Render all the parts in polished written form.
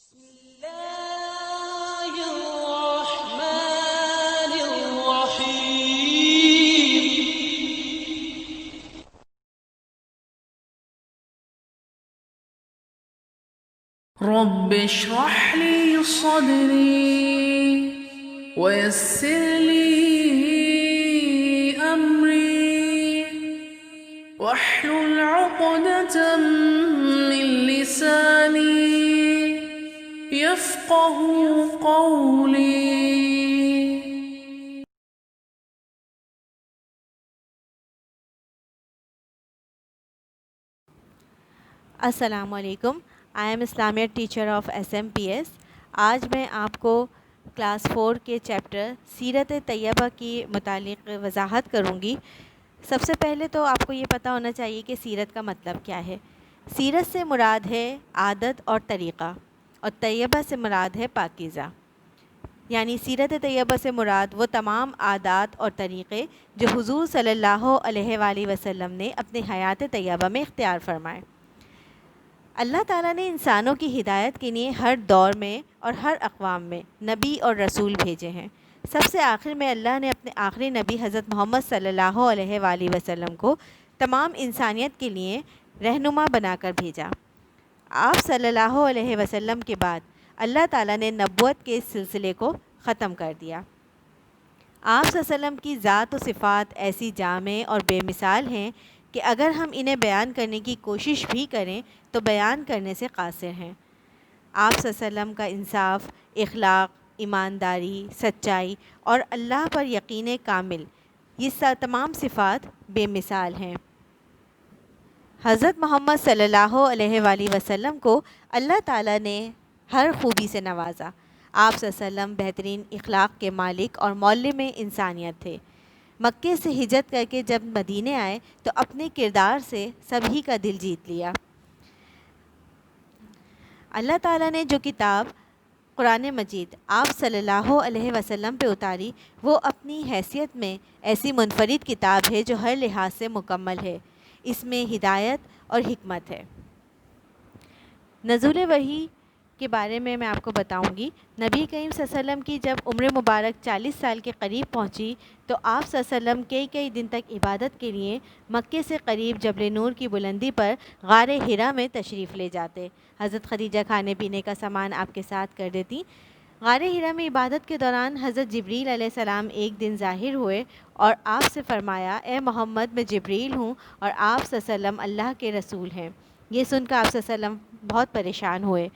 بسم الله الرحمن الرحيم. رب اشرح لي صدري ويسر لي أمري واحلل عقدة من لساني يفقه قولي. السلام علیکم. I am Islamia teacher of SMPS. آج میں آپ کو کلاس 4 کے چیپٹر سیرت طیبہ کی متعلق وضاحت کروں گی. سب سے پہلے تو آپ کو یہ پتہ ہونا چاہیے کہ سیرت کا مطلب کیا ہے. سیرت سے مراد ہے عادت اور طریقہ، اور طیبہ سے مراد ہے پاکیزہ. یعنی سیرت طیبہ سے مراد وہ تمام عادات اور طریقے جو حضور صلی اللہ علیہ وآلہ وسلم نے اپنے حیات طیبہ میں اختیار فرمائے. اللہ تعالیٰ نے انسانوں کی ہدایت کے لیے ہر دور میں اور ہر اقوام میں نبی اور رسول بھیجے ہیں. سب سے آخر میں اللہ نے اپنے آخری نبی حضرت محمد صلی اللہ علیہ وآلہ وسلم کو تمام انسانیت کے لیے رہنما بنا کر بھیجا. آپ صلی اللہ علیہ وسلم کے بعد اللہ تعالیٰ نے نبوت کے اس سلسلے کو ختم کر دیا. آپ صلی اللہ علیہ وسلم کی ذات و صفات ایسی جامع اور بے مثال ہیں کہ اگر ہم انہیں بیان کرنے کی کوشش بھی کریں تو بیان کرنے سے قاصر ہیں. آپ صلی اللہ علیہ وسلم کا انصاف، اخلاق، ایمانداری، سچائی اور اللہ پر یقین کامل، یہ تمام صفات بے مثال ہیں. حضرت محمد صلی اللہ علیہ وآلہ وسلم کو اللہ تعالیٰ نے ہر خوبی سے نوازا. آپ صلی اللہ علیہ وسلم بہترین اخلاق کے مالک اور معلم انسانیت تھے. مکے سے ہجرت کر کے جب مدینے آئے تو اپنے کردار سے سبھی کا دل جیت لیا. اللہ تعالیٰ نے جو کتاب قرآن مجید آپ صلی اللہ علیہ وسلم پہ اتاری، وہ اپنی حیثیت میں ایسی منفرد کتاب ہے جو ہر لحاظ سے مکمل ہے. اس میں ہدایت اور حکمت ہے. نزول وحی کے بارے میں آپ کو بتاؤں گی. نبی کریم صلی اللہ علیہ وسلم کی جب عمر مبارک 40 سال کے قریب پہنچی تو آپ صلی اللہ علیہ وسلم کئی دن تک عبادت کے لیے مکے سے قریب جبل نور کی بلندی پر غار حرا میں تشریف لے جاتے. حضرت خدیجہ کھانے پینے کا سامان آپ کے ساتھ کر دیتی. غار حرا میں عبادت کے دوران حضرت جبریل علیہ السلام ایک دن ظاہر ہوئے اور آپ سے فرمایا، اے محمد، میں جبریل ہوں اور آپ صلی اللہ علیہ وسلم اللہ کے رسول ہیں. یہ سن کر آپ صلی اللہ علیہ وسلم بہت پریشان ہوئے.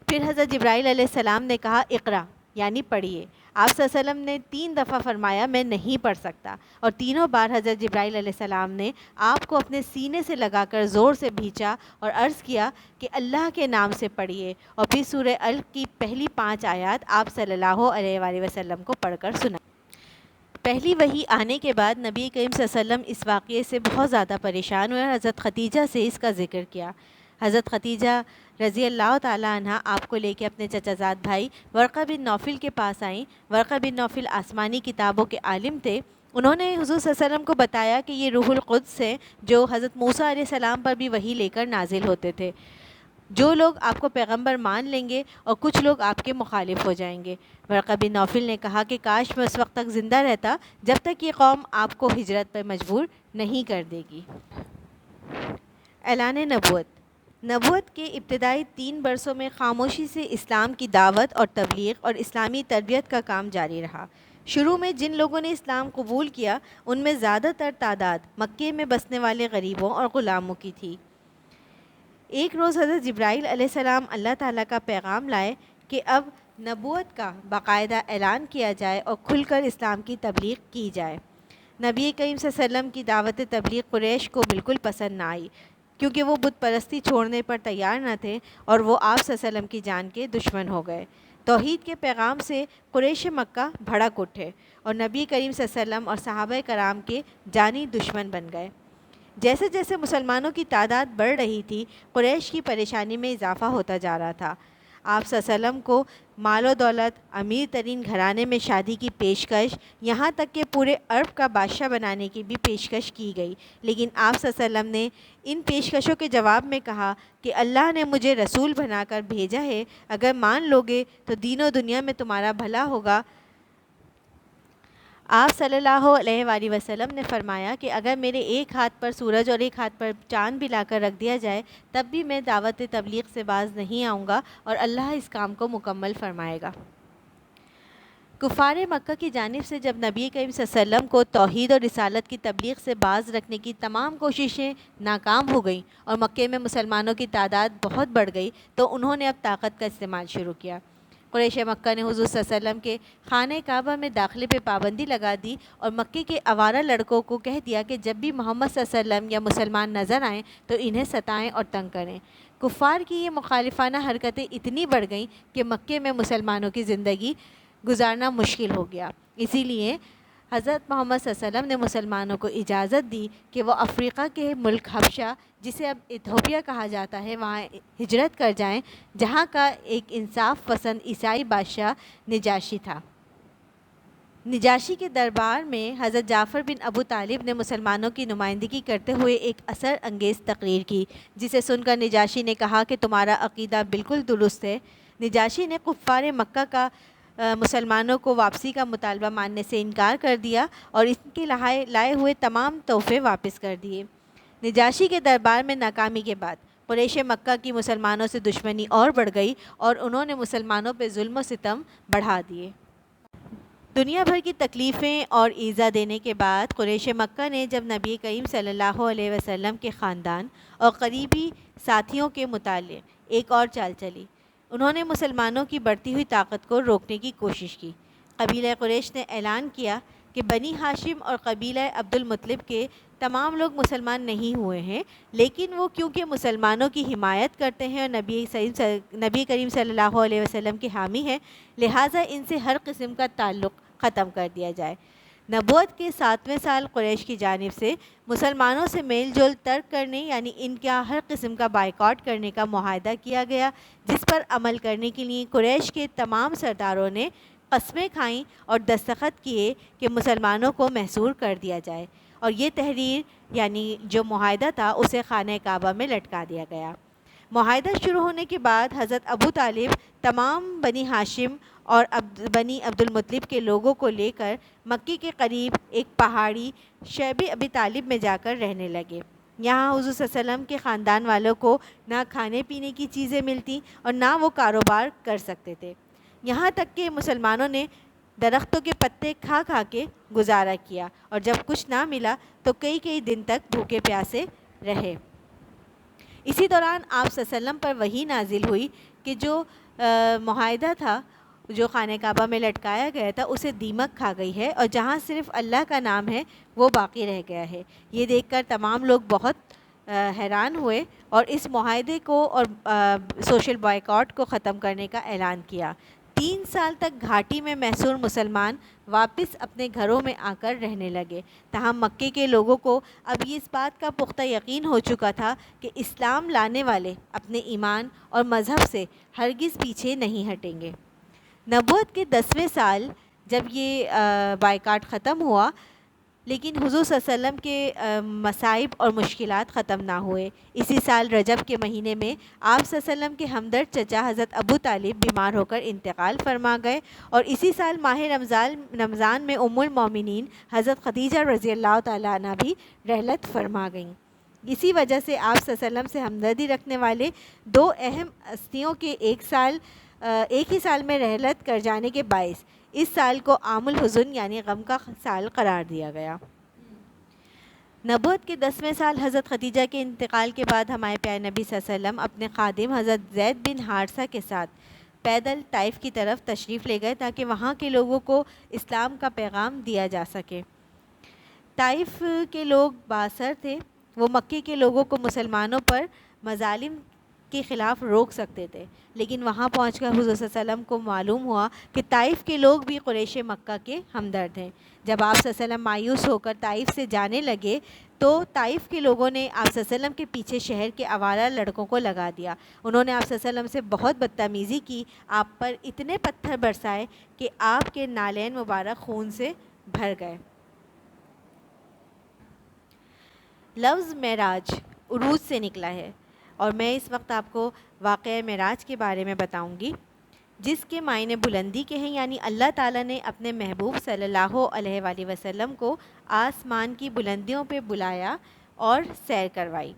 پھر حضرت جبرائیل علیہ السلام نے کہا، اقرا، یعنی پڑھیے. آپ صلی اللہ علیہ وسلم نے 3 دفعہ فرمایا، میں نہیں پڑھ سکتا، اور تینوں بار حضرت جبرائیل علیہ السلام نے آپ کو اپنے سینے سے لگا کر زور سے بھینچا اور عرض کیا کہ اللہ کے نام سے پڑھیے. اور پھر سورہ الق کی پہلی 5 آیات آپ صلی اللہ علیہ وآلہ وسلم کو پڑھ کر سنا. پہلی وحی آنے کے بعد نبی کریم صلی اللہ علیہ وسلم اس واقعے سے بہت زیادہ پریشان ہوئے اور حضرت خدیجہ سے اس کا ذکر کیا. حضرت خدیجہ رضی اللہ تعالیٰ عنہ آپ کو لے کے اپنے چچا زاد بھائی ورقہ بن نوفل کے پاس آئیں. ورقہ بن نوفل آسمانی کتابوں کے عالم تھے. انہوں نے حضور صلی اللہ علیہ وسلم کو بتایا کہ یہ روح القدس ہے جو حضرت موسیٰ علیہ السلام پر بھی وحی لے کر نازل ہوتے تھے. جو لوگ آپ کو پیغمبر مان لیں گے اور کچھ لوگ آپ کے مخالف ہو جائیں گے. ورقہ بن نوفل نے کہا کہ کاش میں اس وقت تک زندہ رہتا جب تک یہ قوم آپ کو ہجرت پر مجبور نہیں کر دے گی. اعلان نبوت. نبوت کے ابتدائی 3 برسوں میں خاموشی سے اسلام کی دعوت اور تبلیغ اور اسلامی تربیت کا کام جاری رہا. شروع میں جن لوگوں نے اسلام قبول کیا ان میں زیادہ تر تعداد مکے میں بسنے والے غریبوں اور غلاموں کی تھی. ایک روز حضرت جبرائیل علیہ السلام اللہ تعالیٰ کا پیغام لائے کہ اب نبوت کا باقاعدہ اعلان کیا جائے اور کھل کر اسلام کی تبلیغ کی جائے. نبی کریم صلی اللہ علیہ وسلم کی دعوت تبلیغ قریش کو بالکل پسند نہ آئی، کیونکہ وہ بت پرستی چھوڑنے پر تیار نہ تھے اور وہ آپ صلی اللہ علیہ وسلم کی جان کے دشمن ہو گئے. توحید کے پیغام سے قریش مکہ بھڑک اٹھے اور نبی کریم صلی اللہ علیہ وسلم اور صحابہ کرام کے جانی دشمن بن گئے. جیسے جیسے مسلمانوں کی تعداد بڑھ رہی تھی، قریش کی پریشانی میں اضافہ ہوتا جا رہا تھا. آپ صلی اللہ علیہ وسلم کو مال و دولت، امیر ترین گھرانے میں شادی کی پیشکش، یہاں تک کہ پورے عرب کا بادشاہ بنانے کی بھی پیشکش کی گئی، لیکن آپ صلی اللہ علیہ وسلم نے ان پیشکشوں کے جواب میں کہا کہ اللہ نے مجھے رسول بنا کر بھیجا ہے، اگر مان لوگے تو دین و دنیا میں تمہارا بھلا ہوگا۔ آپ صلی اللہ علیہ وآلہ وسلم نے فرمایا کہ اگر میرے ایک ہاتھ پر سورج اور ایک ہاتھ پر چاند بھی لا کر رکھ دیا جائے تب بھی میں دعوت تبلیغ سے باز نہیں آؤں گا، اور اللہ اس کام کو مکمل فرمائے گا۔ کفار مکہ کی جانب سے جب نبی کریم صلی اللہ علیہ وسلم کو توحید اور رسالت کی تبلیغ سے باز رکھنے کی تمام کوششیں ناکام ہو گئیں اور مکے میں مسلمانوں کی تعداد بہت بڑھ گئی تو انہوں نے اب طاقت کا استعمال شروع کیا۔ قریش مکہ نے حضور صلی اللہ علیہ وسلم کے خانہ کعبہ میں داخلے پہ پابندی لگا دی اور مکے کے آوارہ لڑکوں کو کہہ دیا کہ جب بھی محمد صلی اللہ علیہ وسلم یا مسلمان نظر آئیں تو انہیں ستائیں اور تنگ کریں۔ کفار کی یہ مخالفانہ حرکتیں اتنی بڑھ گئیں کہ مکے میں مسلمانوں کی زندگی گزارنا مشکل ہو گیا۔ اسی لیے حضرت محمد صلی اللہ علیہ وسلم نے مسلمانوں کو اجازت دی کہ وہ افریقہ کے ملک حبشہ، جسے اب ایتھوپیا کہا جاتا ہے، وہاں ہجرت کر جائیں، جہاں کا ایک انصاف پسند عیسائی بادشاہ نجاشی تھا۔ نجاشی کے دربار میں حضرت جعفر بن ابو طالب نے مسلمانوں کی نمائندگی کرتے ہوئے ایک اثر انگیز تقریر کی، جسے سن کر نجاشی نے کہا کہ تمہارا عقیدہ بالکل درست ہے۔ نجاشی نے کفار مکہ کا مسلمانوں کو واپسی کا مطالبہ ماننے سے انکار کر دیا اور ان کے لائے ہوئے تمام تحفے واپس کر دیے۔ نجاشی کے دربار میں ناکامی کے بعد قریش مکہ کی مسلمانوں سے دشمنی اور بڑھ گئی اور انہوں نے مسلمانوں پہ ظلم و ستم بڑھا دیے۔ دنیا بھر کی تکلیفیں اور ایذا دینے کے بعد قریش مکہ نے جب نبی کریم صلی اللہ علیہ وسلم کے خاندان اور قریبی ساتھیوں کے متعلق ایک اور چال چلی، انہوں نے مسلمانوں کی بڑھتی ہوئی طاقت کو روکنے کی کوشش کی۔ قبیلہ قریش نے اعلان کیا کہ بنی ہاشم اور قبیلہ عبد المطلب کے تمام لوگ مسلمان نہیں ہوئے ہیں، لیکن وہ کیونکہ مسلمانوں کی حمایت کرتے ہیں اور نبی کریم صلی اللہ علیہ وسلم کے حامی ہیں، لہٰذا ان سے ہر قسم کا تعلق ختم کر دیا جائے۔ نبوت کے 7ویں سال قریش کی جانب سے مسلمانوں سے میل جول ترک کرنے یعنی ان کا ہر قسم کا بائیکاٹ کرنے کا معاہدہ کیا گیا، جس پر عمل کرنے کے لیے قریش کے تمام سرداروں نے قسمیں کھائیں اور دستخط کیے کہ مسلمانوں کو محصور کر دیا جائے، اور یہ تحریر یعنی جو معاہدہ تھا اسے خانہ کعبہ میں لٹکا دیا گیا۔ معاہدہ شروع ہونے کے بعد حضرت ابو طالب تمام بنی ہاشم اور بنی عبد المطلب کے لوگوں کو لے کر مکے کے قریب ایک پہاڑی شعب ابی طالب میں جا کر رہنے لگے۔ یہاں حضور صلی اللہ علیہ وسلم کے خاندان والوں کو نہ کھانے پینے کی چیزیں ملتی اور نہ وہ کاروبار کر سکتے تھے، یہاں تک کہ مسلمانوں نے درختوں کے پتے کھا کھا کے گزارا کیا، اور جب کچھ نہ ملا تو کئی دن تک بھوکے پیاسے رہے۔ اسی دوران آپ صلی اللہ علیہ وسلم پر وحی نازل ہوئی کہ جو معاہدہ تھا جو خانہ کعبہ میں لٹکایا گیا تھا اسے دیمک کھا گئی ہے، اور جہاں صرف اللہ کا نام ہے وہ باقی رہ گیا ہے۔ یہ دیکھ کر تمام لوگ بہت حیران ہوئے اور اس معاہدے کو اور سوشل بائیکاٹ کو ختم کرنے کا اعلان کیا۔ 3 سال تک گھاٹی میں محصور مسلمان واپس اپنے گھروں میں آ کر رہنے لگے، تاہم مکے کے لوگوں کو اب یہ اس بات کا پختہ یقین ہو چکا تھا کہ اسلام لانے والے اپنے ایمان اور مذہب سے ہرگز پیچھے نہیں ہٹیں گے۔ نبوت کے 10ویں سال جب یہ بائیکاٹ ختم ہوا، لیکن حضور صلی اللہ علیہ وسلم کے مصائب اور مشکلات ختم نہ ہوئے۔ اسی سال رجب کے مہینے میں آپ صلی اللہ علیہ وسلم کے ہمدرد چچا حضرت ابو طالب بیمار ہو کر انتقال فرما گئے، اور اسی سال ماہ رمضان میں ام المومنین حضرت خدیجہ رضی اللہ تعالیٰ عنہ بھی رحلت فرما گئیں۔ اسی وجہ سے آپ صلی اللہ علیہ وسلم سے ہمدردی رکھنے والے 2 اہم ہستیوں کے ایک ہی سال میں رحلت کر جانے کے باعث اس سال کو عام الحزن یعنی غم کا سال قرار دیا گیا۔ نبوت کے 10ویں سال حضرت خدیجہ کے انتقال کے بعد ہمارے پیارے نبی صلی اللہ علیہ وسلم اپنے خادم حضرت زید بن حارثہ کے ساتھ پیدل طائف کی طرف تشریف لے گئے تاکہ وہاں کے لوگوں کو اسلام کا پیغام دیا جا سکے۔ طائف کے لوگ بااثر تھے، وہ مکے کے لوگوں کو مسلمانوں پر مظالم کے خلاف روک سکتے تھے، لیکن وہاں پہنچ کر حضور صلی اللہ علیہ وسلم کو معلوم ہوا کہ طائف کے لوگ بھی قریش مکہ کے ہمدرد ہیں۔ جب آپ صلی اللہ علیہ وسلم مایوس ہو کر طائف سے جانے لگے تو طائف کے لوگوں نے آپ صلی اللہ علیہ وسلم کے پیچھے شہر کے آوارہ لڑکوں کو لگا دیا. انہوں نے آپ صلی اللہ علیہ وسلم سے بہت بدتمیزی کی، آپ پر اتنے پتھر برسائے کہ آپ کے نالین مبارک خون سے بھر گئے. لفظ معراج عروج سے نکلا ہے، اور میں اس وقت آپ کو واقعہ معراج کے بارے میں بتاؤں گی، جس کے معنی بلندی کے ہیں. یعنی اللہ تعالیٰ نے اپنے محبوب صلی اللہ علیہ وآلہ وسلم کو آسمان کی بلندیوں پہ بلایا اور سیر کروائی.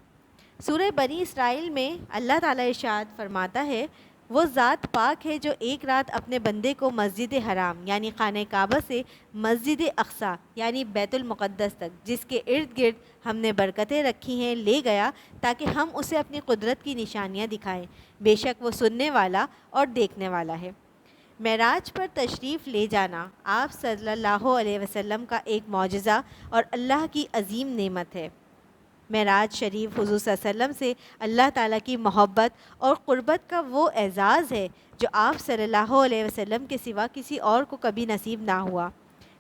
سورہ بنی اسرائیل میں اللہ تعالیٰ ارشاد فرماتا ہے، وہ ذات پاک ہے جو ایک رات اپنے بندے کو مسجد حرام یعنی خانہ کعبہ سے مسجد اقصیٰ یعنی بیت المقدس تک، جس کے ارد گرد ہم نے برکتیں رکھی ہیں، لے گیا تاکہ ہم اسے اپنی قدرت کی نشانیاں دکھائیں. بے شک وہ سننے والا اور دیکھنے والا ہے. معراج پر تشریف لے جانا آپ صلی اللہ علیہ وسلم کا ایک معجزہ اور اللہ کی عظیم نعمت ہے. معراج شریف حضور صلی اللہ علیہ وسلم سے اللہ تعالیٰ کی محبت اور قربت کا وہ اعزاز ہے جو آپ صلی اللہ علیہ وسلم کے سوا کسی اور کو کبھی نصیب نہ ہوا.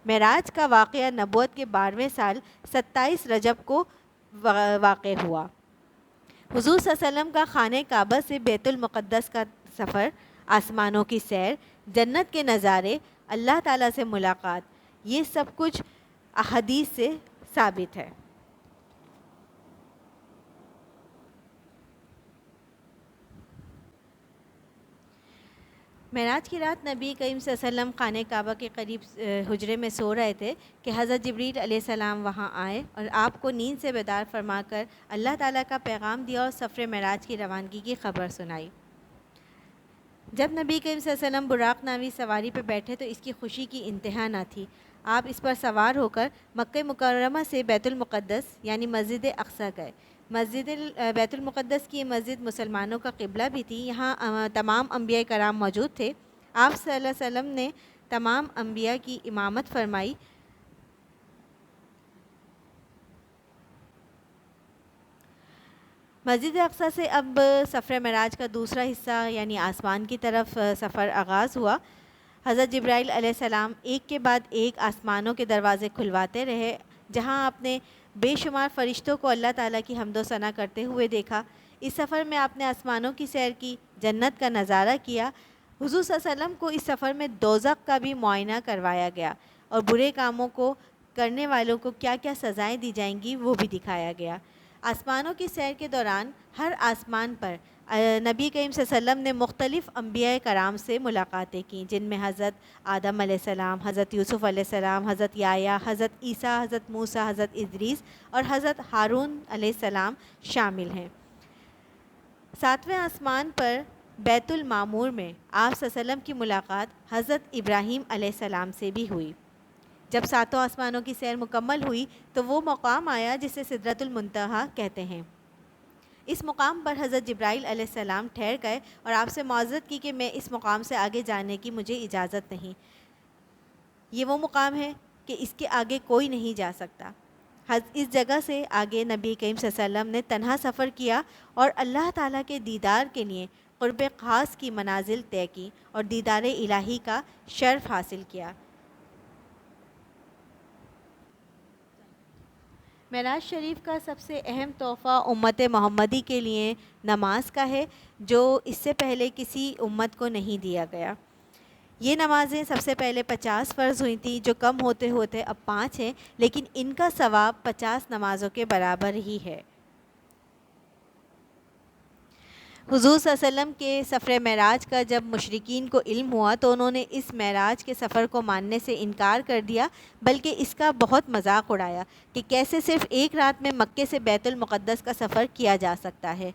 معراج کا واقعہ نبوت کے 12ویں سال 27 رجب کو واقع ہوا. حضور صلی اللہ علیہ وسلم کا خانہ کعبہ سے بیت المقدس کا سفر، آسمانوں کی سیر، جنت کے نظارے، اللہ تعالیٰ سے ملاقات، یہ سب کچھ احادیث سے ثابت ہے. معراج کی رات نبی کریم صلی اللہ علیہ وسلم خانہ کعبہ کے قریب حجرے میں سو رہے تھے کہ حضرت جبریل علیہ السلام وہاں آئے اور آپ کو نیند سے بیدار فرما کر اللہ تعالیٰ کا پیغام دیا اور سفر معراج کی روانگی کی خبر سنائی. جب نبی کریم صلی اللہ علیہ وسلم براق ناوی سواری پہ بیٹھے تو اس کی خوشی کی انتہا نہ تھی. آپ اس پر سوار ہو کر مکہ مکرمہ سے بیت المقدس یعنی مسجد اقصیٰ گئے. مسجد بیت المقدس کی مسجد مسلمانوں کا قبلہ بھی تھی. یہاں تمام انبیاء کرام موجود تھے. آپ صلی اللہ علیہ وسلم نے تمام انبیاء کی امامت فرمائی. مسجد اقصیٰ سے اب سفر معراج کا دوسرا حصہ یعنی آسمان کی طرف سفر آغاز ہوا. حضرت جبرائیل علیہ السلام ایک کے بعد ایک آسمانوں کے دروازے کھلواتے رہے، جہاں آپ نے بے شمار فرشتوں کو اللہ تعالیٰ کی حمد و ثنا کرتے ہوئے دیکھا. اس سفر میں آپ نے آسمانوں کی سیر کی، جنت کا نظارہ کیا. حضور صلی اللہ علیہ وسلم کو اس سفر میں دوزخ کا بھی معائنہ کروایا گیا اور برے کاموں کو کرنے والوں کو کیا کیا سزائیں دی جائیں گی وہ بھی دکھایا گیا. آسمانوں کی سیر کے دوران ہر آسمان پر نبی کریم صلی اللہ علیہ وسلم نے مختلف انبیاء کرام سے ملاقاتیں کیں، جن میں حضرت آدم علیہ السلام، حضرت یوسف علیہ السلام، حضرت یحییٰ، حضرت عیسیٰ، حضرت موسیٰ، حضرت ادریس اور حضرت ہارون علیہ السلام شامل ہیں. 7ویں آسمان پر بیت المعمور میں آپ صلی اللہ علیہ وسلم کی ملاقات حضرت ابراہیم علیہ السلام سے بھی ہوئی. جب 7 آسمانوں کی سیر مکمل ہوئی تو وہ مقام آیا جسے سدرۃ المنتہا کہتے ہیں. اس مقام پر حضرت جبرائیل علیہ السلام ٹھہر گئے اور آپ سے معذرت کی کہ میں اس مقام سے آگے جانے کی مجھے اجازت نہیں. یہ وہ مقام ہے کہ اس کے آگے کوئی نہیں جا سکتا. اس جگہ سے آگے نبی کریم صلی اللہ علیہ وسلم نے تنہا سفر کیا اور اللہ تعالیٰ کے دیدار کے لیے قرب خاص کی منازل طے کی اور دیدار الہی کا شرف حاصل کیا. معراج شریف کا سب سے اہم تحفہ امت محمدی کے لیے نماز کا ہے، جو اس سے پہلے کسی امت کو نہیں دیا گیا. یہ نمازیں سب سے پہلے 50 فرض ہوئی تھیں، جو کم ہوتے ہوتے اب 5 ہیں، لیکن ان کا ثواب 50 نمازوں کے برابر ہی ہے. حضور صلی اللہ علیہ وسلم کے سفر معراج کا جب مشرکین کو علم ہوا تو انہوں نے اس معراج کے سفر کو ماننے سے انکار کر دیا، بلکہ اس کا بہت مذاق اڑایا کہ کیسے صرف ایک رات میں مکے سے بیت المقدس کا سفر کیا جا سکتا ہے.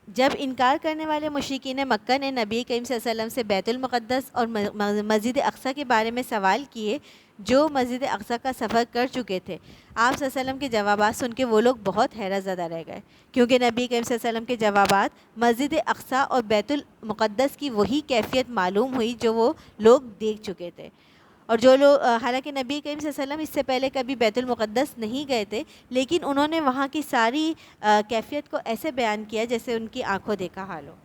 جب انکار کرنے والے مشرکین مکہ نے نبی کریم صلی اللہ علیہ وسلم سے بیت المقدس اور مسجد اقصیٰ کے بارے میں سوال کیے، جو مسجد اقصیٰ کا سفر کر چکے تھے، آپ صلی اللہ علیہ وسلم کے جوابات سن کے وہ لوگ بہت حیرت زدہ رہ گئے، کیونکہ نبی کریم صلی اللہ علیہ وسلم کے جوابات مسجد اقصیٰ اور بیت المقدس کی وہی کیفیت معلوم ہوئی جو وہ لوگ دیکھ چکے تھے. اور جو لوگ حالانکہ نبی کریم صلی اللہ علیہ وسلم اس سے پہلے کبھی بیت المقدس نہیں گئے تھے، لیکن انہوں نے وہاں کی ساری کیفیت کو ایسے بیان کیا جیسے ان کی آنکھوں دیکھا حال ہو.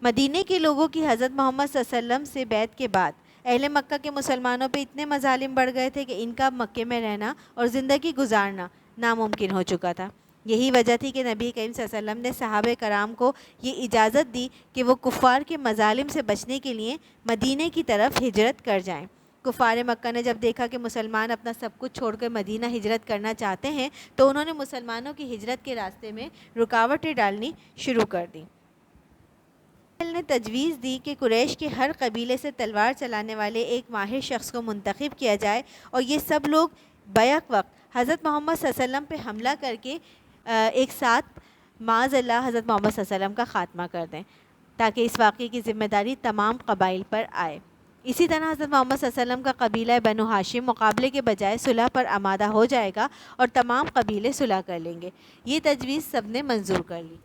مدینے کے لوگوں کی حضرت محمد صلی اللہ علیہ وسلم سے بیعت کے بعد اہل مکہ کے مسلمانوں پہ اتنے مظالم بڑھ گئے تھے کہ ان کا مکے میں رہنا اور زندگی گزارنا ناممکن ہو چکا تھا۔ یہی وجہ تھی کہ نبی کریم صلی اللہ علیہ وسلم نے صحابہ کرام کو یہ اجازت دی کہ وہ کفار کے مظالم سے بچنے کے لیے مدینے کی طرف ہجرت کر جائیں۔ کفار مکہ نے جب دیکھا کہ مسلمان اپنا سب کچھ چھوڑ کر مدینہ ہجرت کرنا چاہتے ہیں تو انہوں نے مسلمانوں کی ہجرت کے راستے میں رکاوٹیں ڈالنی شروع کر دیں۔ نے تجویز دی کہ قریش کے ہر قبیلے سے تلوار چلانے والے ایک ماہر شخص کو منتخب کیا جائے اور یہ سب لوگ بیک وقت حضرت محمد صلی اللہ علیہ وسلم پہ حملہ کر کے ایک ساتھ معاذ اللہ حضرت محمد صلی اللہ علیہ وسلم کا خاتمہ کر دیں تاکہ اس واقعے کی ذمہ داری تمام قبائل پر آئے۔ اسی طرح حضرت محمد صلی اللہ علیہ وسلم کا قبیلہ بنو ہاشم مقابلے کے بجائے صلح پر آمادہ ہو جائے گا اور تمام قبیلے صلح کر لیں گے۔ یہ تجویز سب نے منظور کر لی۔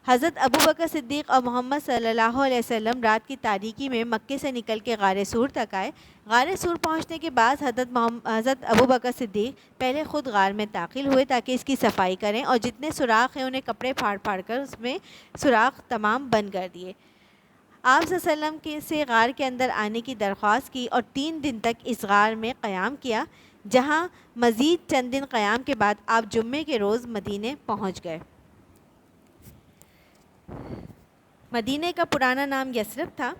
حضرت ابو بکر صدیق اور محمد صلی اللہ علیہ وسلم رات کی تاریکی میں مکے سے نکل کے غار سور تک آئے۔ غار سور پہنچنے کے بعد حضرت ابو بکر صدیق پہلے خود غار میں داخل ہوئے تاکہ اس کی صفائی کریں اور جتنے سوراخ ہیں انہیں کپڑے پھاڑ پھاڑ کر اس میں سوراخ تمام بند کر دیے۔ آپ صلی اللہ علیہ وسلم سے غار کے اندر آنے کی درخواست کی اور 3 دن تک اس غار میں قیام کیا، جہاں مزید چند دن قیام کے بعد آپ جمعے کے روز مدینے پہنچ گئے۔ مدینہ کا پرانا نام یثرب تھا۔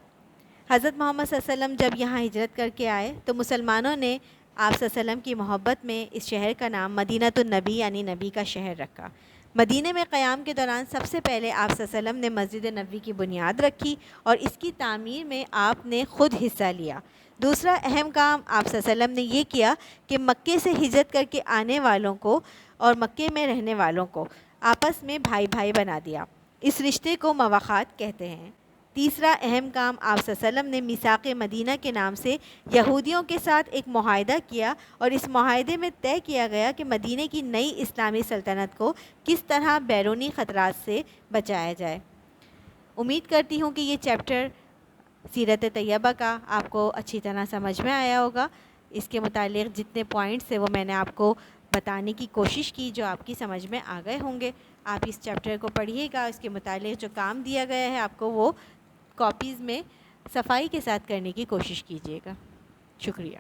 حضرت محمد صلی اللہ علیہ وسلم جب یہاں ہجرت کر کے آئے تو مسلمانوں نے آپ صلی اللہ علیہ وسلم کی محبت میں اس شہر کا نام مدینۃ النبی یعنی نبی کا شہر رکھا۔ مدینہ میں قیام کے دوران سب سے پہلے آپ صلی اللہ علیہ وسلم نے مسجد نبوی کی بنیاد رکھی اور اس کی تعمیر میں آپ نے خود حصہ لیا۔ دوسرا اہم کام آپ صلی اللہ علیہ وسلم نے یہ کیا کہ مکے سے ہجرت کر کے آنے والوں کو اور مکے میں رہنے والوں کو آپس میں بھائی بھائی بنا دیا۔ اس رشتے کو مواخات کہتے ہیں۔ تیسرا اہم کام آپ صلی اللہ علیہ وسلم نے میثاق مدینہ کے نام سے یہودیوں کے ساتھ ایک معاہدہ کیا اور اس معاہدے میں طے کیا گیا کہ مدینہ کی نئی اسلامی سلطنت کو کس طرح بیرونی خطرات سے بچایا جائے۔ امید کرتی ہوں کہ یہ چیپٹر سیرت طیبہ کا آپ کو اچھی طرح سمجھ میں آیا ہوگا۔ اس کے متعلق جتنے پوائنٹس تھے وہ میں نے آپ کو بتانے کی کوشش کی جو آپ کی سمجھ میں آ گئے ہوں گے۔ آپ اس چیپٹر کو پڑھیے گا، اس کے متعلق جو کام دیا گیا ہے آپ کو وہ کاپیز میں صفائی کے ساتھ کرنے کی کوشش کیجیے گا۔ شکریہ۔